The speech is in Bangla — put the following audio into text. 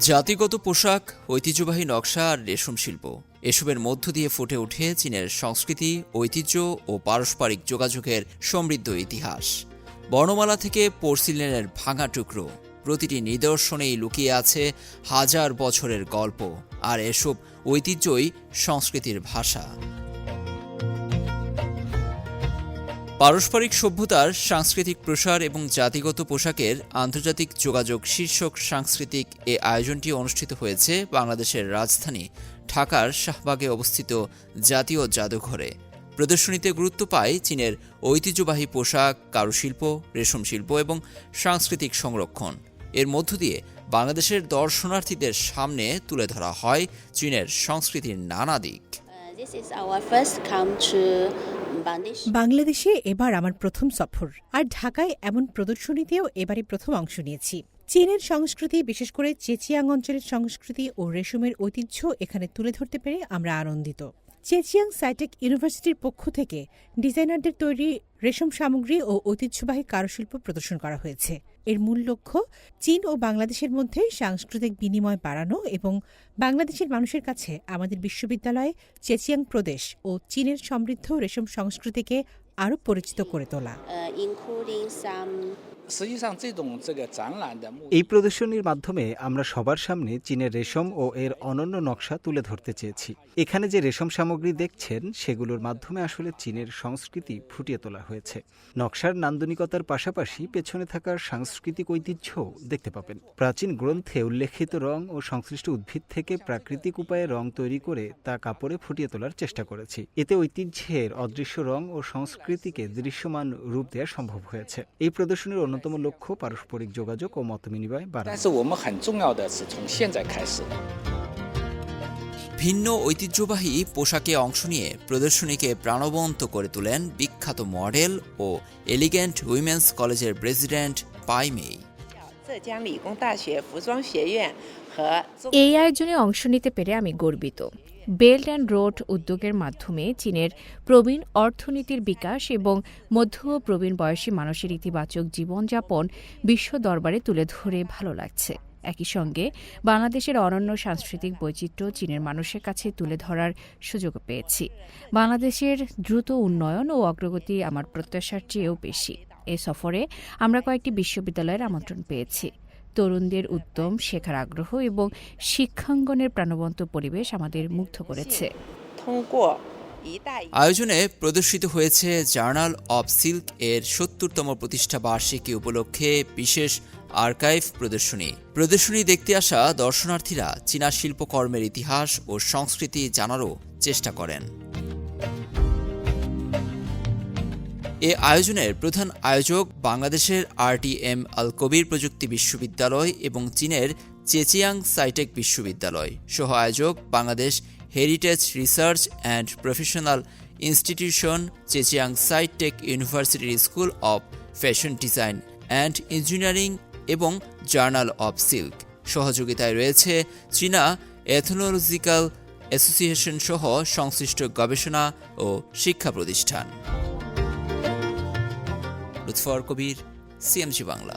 জাতিগত পোশাক, ঐতিহ্যবাহী নকশা আর রেশম শিল্প এসবের মধ্য দিয়ে ফুটে ওঠে চীনের সংস্কৃতি, ঐতিহ্য ও পারস্পরিক যোগাযোগের সমৃদ্ধ ইতিহাস। বর্ণমালা থেকে পোর্সিলেনের ভাঙা টুকরো, প্রতিটি নিদর্শনেই লুকিয়ে আছে হাজার বছরের গল্প, আর এসব ঐতিহ্যই সংস্কৃতির ভাষা। পারস্পরিক সভ্যতার সাংস্কৃতিক প্রসার এবং জাতিগত পোশাকের আন্তর্জাতিক যোগাযোগ শীর্ষক সাংস্কৃতিক এ আয়োজনটি অনুষ্ঠিত হয়েছে বাংলাদেশের রাজধানী ঢাকার শাহবাগে অবস্থিত জাতীয় জাদুঘরে। প্রদর্শনীতে গুরুত্ব পায় চীনের ঐতিহ্যবাহী পোশাক, কারুশিল্প, রেশম শিল্প এবং সাংস্কৃতিক সংরক্ষণ। এর মধ্য দিয়ে বাংলাদেশের দর্শনার্থীদের সামনে তুলে ধরা হয় চীনের সংস্কৃতির নানা দিক। বাংলাদেশে এবার আমার প্রথম সফর, আর ঢাকায় এমন প্রদর্শনীতেও এবারে প্রথম অংশ নিয়েছি। চীনের সংস্কৃতি, বিশেষ করে চেচিয়াং অঞ্চলের সংস্কৃতি ও রেশমের ঐতিহ্য এখানে তুলে ধরতে পেরে আমরা আনন্দিত। চেচিয়াং সাইটেক ইউনিভার্সিটির পক্ষ থেকে ডিজাইনারদের তৈরি রেশম সামগ্রী ও ঐতিহ্যবাহী কারুশিল্প প্রদর্শন করা হয়েছে। এর মূল লক্ষ্য চীন ও বাংলাদেশের মধ্যে সাংস্কৃতিক বিনিময় বাড়ানো এবং বাংলাদেশের মানুষের কাছে আমাদের বিশ্ববিদ্যালয়ে চেচিয়াং প্রদেশ ও চীনের সমৃদ্ধ রেশম সংস্কৃতিকে আরও পরিচিত করে তোলা। এই প্রদর্শনীর মাধ্যমে আমরা সবার সামনে চীনের রেশম ও এর অনন্য নকশা তুলে ধরতে চেয়েছি। এখানে যে রেশম সামগ্রী দেখছেন সেগুলোর মাধ্যমে আসলে চীনের সংস্কৃতি ফুটিয়ে তোলা হয়েছে। নকশার নান্দনিকতার পাশাপাশি পেছনে থাকা সাংস্কৃতিক ঐতিহ্য দেখতে পাবেন। প্রাচীন গ্রন্থে উল্লেখিত রং ও সংশ্লিষ্ট উদ্ভিদ থেকে প্রাকৃতিক উপায়ে রং তৈরি করে তা কাপড়ে ফুটিয়ে তোলার চেষ্টা করেছি। এতে ঐতিহ্যের অদৃশ্য রং ও সংস্কৃতিকে দৃশ্যমান রূপ দেওয়া সম্ভব হয়েছে। এই প্রদর্শনীর অন্যতম লক্ষ্য পারস্পরিক যোগাযোগ ও মতবিনিময় বাড়ানো। ভিন্ন ঐতিহ্যবাহী পোশাকে অংশ নিয়ে প্রদর্শনীকে প্রাণবন্ত করে তোলেন বিখ্যাত মডেল ও এলিগেন্ট উইমেন্স কলেজের প্রেসিডেন্ট পাই মেই। এই আয়োজনে অংশ নিতে পেরে আমি গর্বিত। বেল্ট অ্যান্ড রোড উদ্যোগের মাধ্যমে চীনের প্রবীণ অর্থনীতির বিকাশ এবং মধ্য ও প্রবীণ বয়সী মানুষের ইতিবাচক জীবনযাপন বিশ্ব দরবারে তুলে ধরে ভালো লাগছে। একই সঙ্গে বাংলাদেশের অনন্য সাংস্কৃতিক বৈচিত্র্য চীনের মানুষের কাছে তুলে ধরার সুযোগ পেয়েছি। বাংলাদেশের দ্রুত উন্নয়ন ও অগ্রগতি আমার প্রত্যাশার চেয়েও বেশি। এ সফরে আমরা কয়েকটি বিশ্ববিদ্যালয়ের আমন্ত্রণ পেয়েছি। তরুণদের উদ্যম, শেখার আগ্রহ এবং শিক্ষাঙ্গনের প্রাণবন্ত পরিবেশ আমাদের মুগ্ধ করেছে। আয়োজনে প্রদর্শিত হয়েছে জার্নাল অব সিল্ক এর ৭০তম প্রতিষ্ঠা বার্ষিকী উপলক্ষে বিশেষ আর্কাইভ প্রদর্শনী দেখতে আসা দর্শনার্থীরা চীনা শিল্পকর্মের ইতিহাস ও সংস্কৃতি জানারও চেষ্টা করেন। এ আয়োজনের প্রধান আয়োজক বাংলাদেশের RTM আল কবির প্রযুক্তি বিশ্ববিদ্যালয় এবং চীনের চেচিয়াং সাইটেক বিশ্ববিদ্যালয়, সহ আয়োজক Bangladesh heritage research and professional institution, Zhejiang Sci Tech ইউনিভার্সিটির school of fashion design and engineering এবং জার্নাল অব সিল্ক। সহযোগিতায় রয়েছে চীনা এথনোলজিক্যাল অ্যাসোসিয়েশন সহ সংশ্লিষ্ট গবেষণা ও শিক্ষা প্রতিষ্ঠান। লুৎফর কবির, CMG বাংলা।